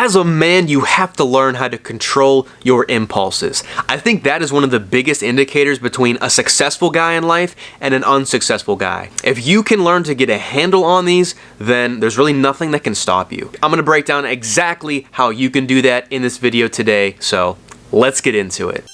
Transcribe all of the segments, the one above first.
As a man, you have to learn how to control your impulses. I think that is one of the biggest indicators between a successful guy in life and an unsuccessful guy. If you can learn to get a handle on these, then there's really nothing that can stop you. I'm gonna break down exactly how you can do that in this video today, so let's get into it.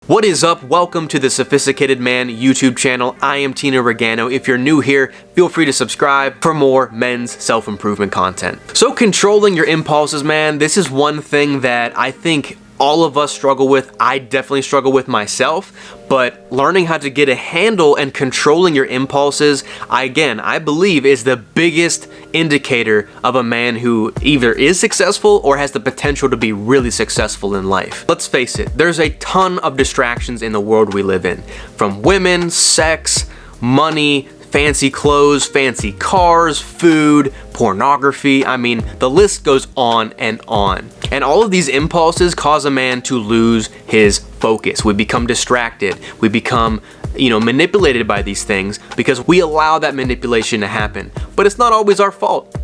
What is up? Welcome to the Sophisticated Man YouTube channel. I am Tino Regano. If you're new here, feel free to subscribe for more men's self-improvement content. So controlling your impulses, man, this is one thing that I think all of us struggle with. I definitely struggle with myself, but learning how to get a handle and controlling your impulses, I believe is the biggest indicator of a man who either is successful or has the potential to be really successful in life. Let's face it, there's a ton of distractions in the world we live in, from women, sex, money, fancy clothes, fancy cars, food, pornography. I mean, the list goes on and on. And all of these impulses cause a man to lose his focus. We become distracted. We become, manipulated by these things because we allow that manipulation to happen. But it's not always our fault.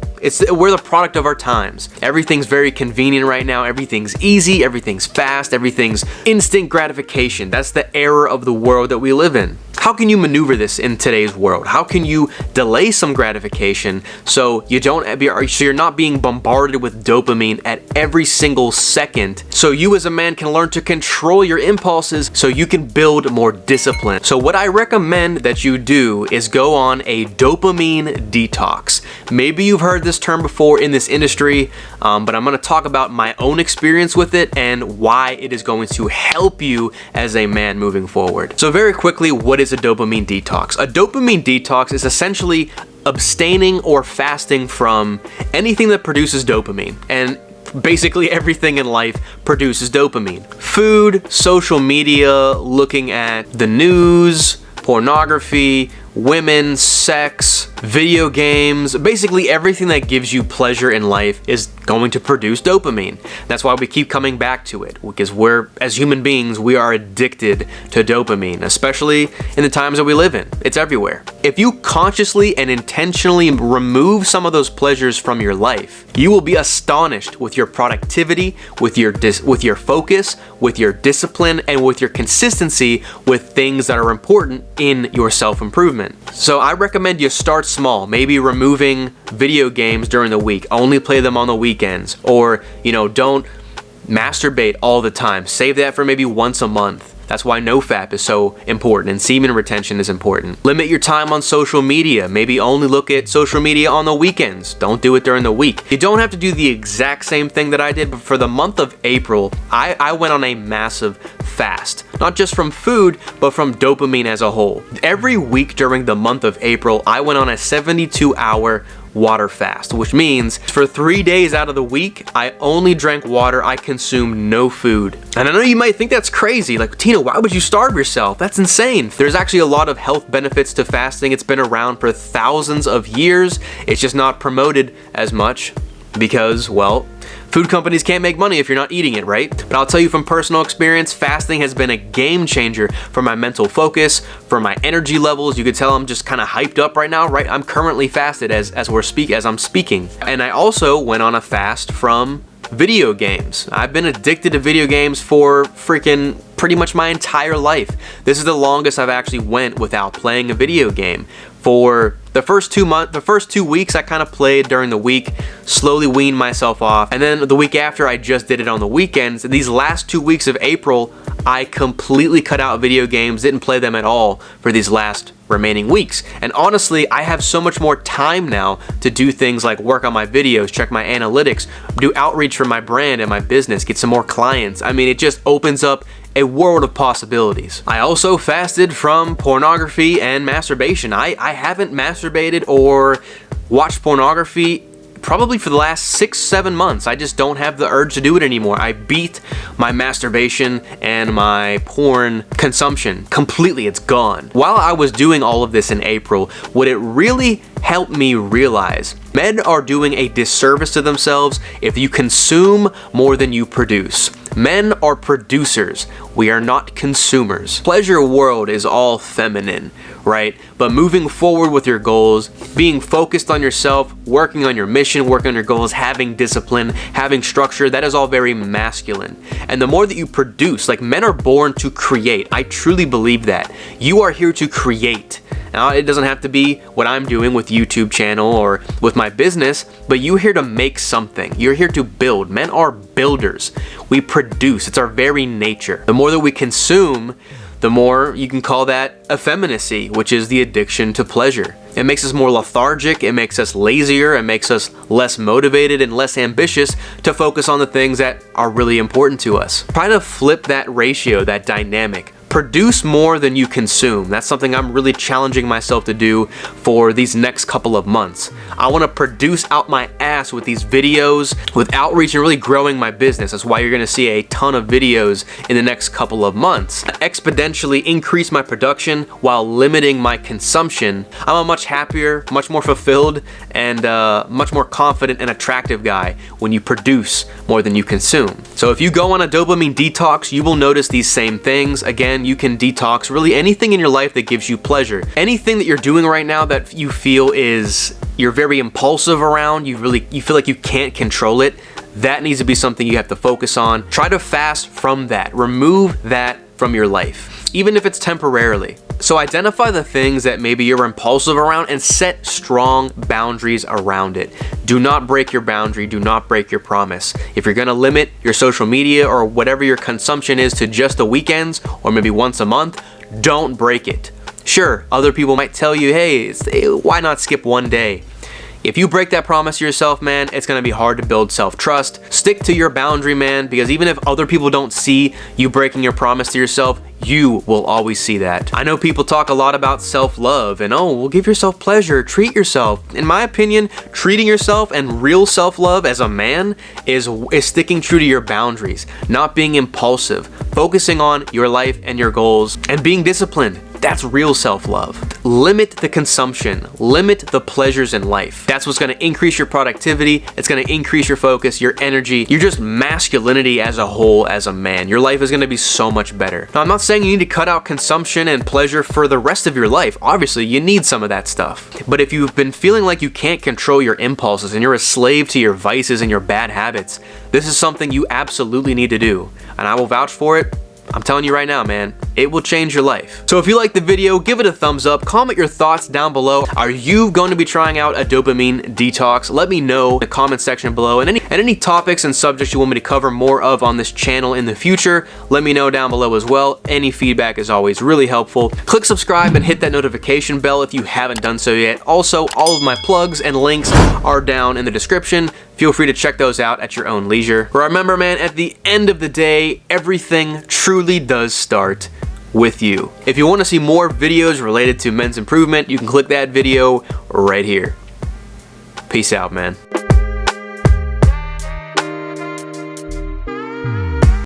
We're the product of our times. Everything's very convenient right now. Everything's easy, everything's fast, everything's instant gratification. That's the era of the world that we live in. How can you maneuver this in today's world? How can you delay some gratification so you're not being bombarded with dopamine at every single second, so you as a man can learn to control your impulses so you can build more discipline? So what I recommend that you do is go on a dopamine detox. Maybe you've heard this term before in this industry, but I'm going to talk about my own experience with it and why it is going to help you as a man moving forward. So very quickly, what is a dopamine detox? A dopamine detox is essentially abstaining or fasting from anything that produces dopamine. And basically everything in life produces dopamine. Food, social media, looking at the news, pornography, women, sex, video games, basically everything that gives you pleasure in life is going to produce dopamine. That's why we keep coming back to it, because as human beings, we are addicted to dopamine, especially in the times that we live in. It's everywhere. If you consciously and intentionally remove some of those pleasures from your life, you will be astonished with your productivity, with your focus, with your discipline, and with your consistency with things that are important in your self-improvement. So I recommend you start small, maybe removing video games during the week, only play them on the weekends, or don't masturbate all the time. Save that for maybe once a month. That's why NoFap is so important and semen retention is important. Limit your time on social media. Maybe only look at social media on the weekends. Don't do it during the week. You don't have to do the exact same thing that I did, but for the month of April, I went on a massive fast. Not just from food, but from dopamine as a whole. Every week during the month of April, I went on a 72-hour water fast, which means for 3 days out of the week, I only drank water. I consumed no food. And I know you might think that's crazy. Like, Tina, why would you starve yourself? That's insane. There's actually a lot of health benefits to fasting. It's been around for thousands of years. It's just not promoted as much because, well, food companies can't make money if you're not eating it, right? But I'll tell you from personal experience, fasting has been a game changer for my mental focus, for my energy levels. You could tell I'm just kind of hyped up right now, right? I'm currently fasted as I'm speaking. And I also went on a fast from video games. I've been addicted to video games for freaking pretty much my entire life. This is the longest I've actually went without playing a video game. For the first 2 weeks, I kind of played during the week, slowly weaned myself off. And then the week after, I just did it on the weekends. And these last 2 weeks of April, I completely cut out video games, didn't play them at all for these last remaining weeks. And honestly, I have so much more time now to do things like work on my videos, check my analytics, do outreach for my brand and my business, get some more clients. I mean, it just opens up a world of possibilities. I also fasted from pornography and masturbation. I haven't masturbated or watched pornography probably for the last 6-7 months. I just don't have the urge to do it anymore. I beat my masturbation and my porn consumption completely. It's gone. While I was doing all of this in April, what it really helped me realize, men are doing a disservice to themselves if you consume more than you produce. Men are producers. We are not consumers. Pleasure world is all feminine. right? But moving forward with your goals, being focused on yourself, working on your mission, working on your goals, having discipline, having structure, that is all very masculine. And the more that you produce, like, men are born to create. I truly believe that. You are here to create. Now, it doesn't have to be what I'm doing with YouTube channel or with my business, but you're here to make something. You're here to build. Men are builders. We produce. It's our very nature. The more that we consume, the more you can call that effeminacy, which is the addiction to pleasure. It makes us more lethargic, it makes us lazier, it makes us less motivated and less ambitious to focus on the things that are really important to us. Try to flip that ratio, that dynamic. Produce more than you consume. That's something I'm really challenging myself to do for these next couple of months. I want to produce out my ass with these videos, with outreach, and really growing my business. That's why you're going to see a ton of videos in the next couple of months. Exponentially increase my production while limiting my consumption. I'm a much happier, much more fulfilled, and much more confident and attractive guy when you produce more than you consume. So if you go on a dopamine detox, you will notice these same things. Again, you can detox really anything in your life that gives you pleasure. Anything that you're doing right now that you feel is you're very impulsive around, you feel like you can't control it, that needs to be something you have to focus on. Try to fast from that. Remove that from your life, even if it's temporarily. So identify the things that maybe you're impulsive around and set strong boundaries around it. Do not break your boundary. Do not break your promise. If you're gonna limit your social media or whatever your consumption is to just the weekends or maybe once a month, don't break it. Sure, other people might tell you, hey, why not skip one day? If you break that promise to yourself, man, it's gonna be hard to build self-trust. Stick to your boundary, man, because even if other people don't see you breaking your promise to yourself, you will always see that. I know people talk a lot about self-love and, oh, well, give yourself pleasure, treat yourself. In my opinion, treating yourself and real self-love as a man is sticking true to your boundaries, not being impulsive, focusing on your life and your goals, and being disciplined. That's real self-love. Limit the consumption, limit the pleasures in life. That's what's gonna increase your productivity, it's gonna increase your focus, your energy, your just masculinity as a whole as a man. Your life is gonna be so much better. Now, I'm not saying you need to cut out consumption and pleasure for the rest of your life. Obviously, you need some of that stuff. But if you've been feeling like you can't control your impulses and you're a slave to your vices and your bad habits, this is something you absolutely need to do. And I will vouch for it. I'm telling you right now, man, it will change your life. So if you liked the video, give it a thumbs up, comment your thoughts down below. Are you going to be trying out a dopamine detox? Let me know in the comment section below. And any topics and subjects you want me to cover more of on this channel in the future, let me know down below as well. Any feedback is always really helpful. Click subscribe and hit that notification bell if you haven't done so yet. Also, all of my plugs and links are down in the description. Feel free to check those out at your own leisure. Remember, man, at the end of the day, everything truly does start with you. If you want to see more videos related to men's improvement, you can click that video right here. Peace out, man.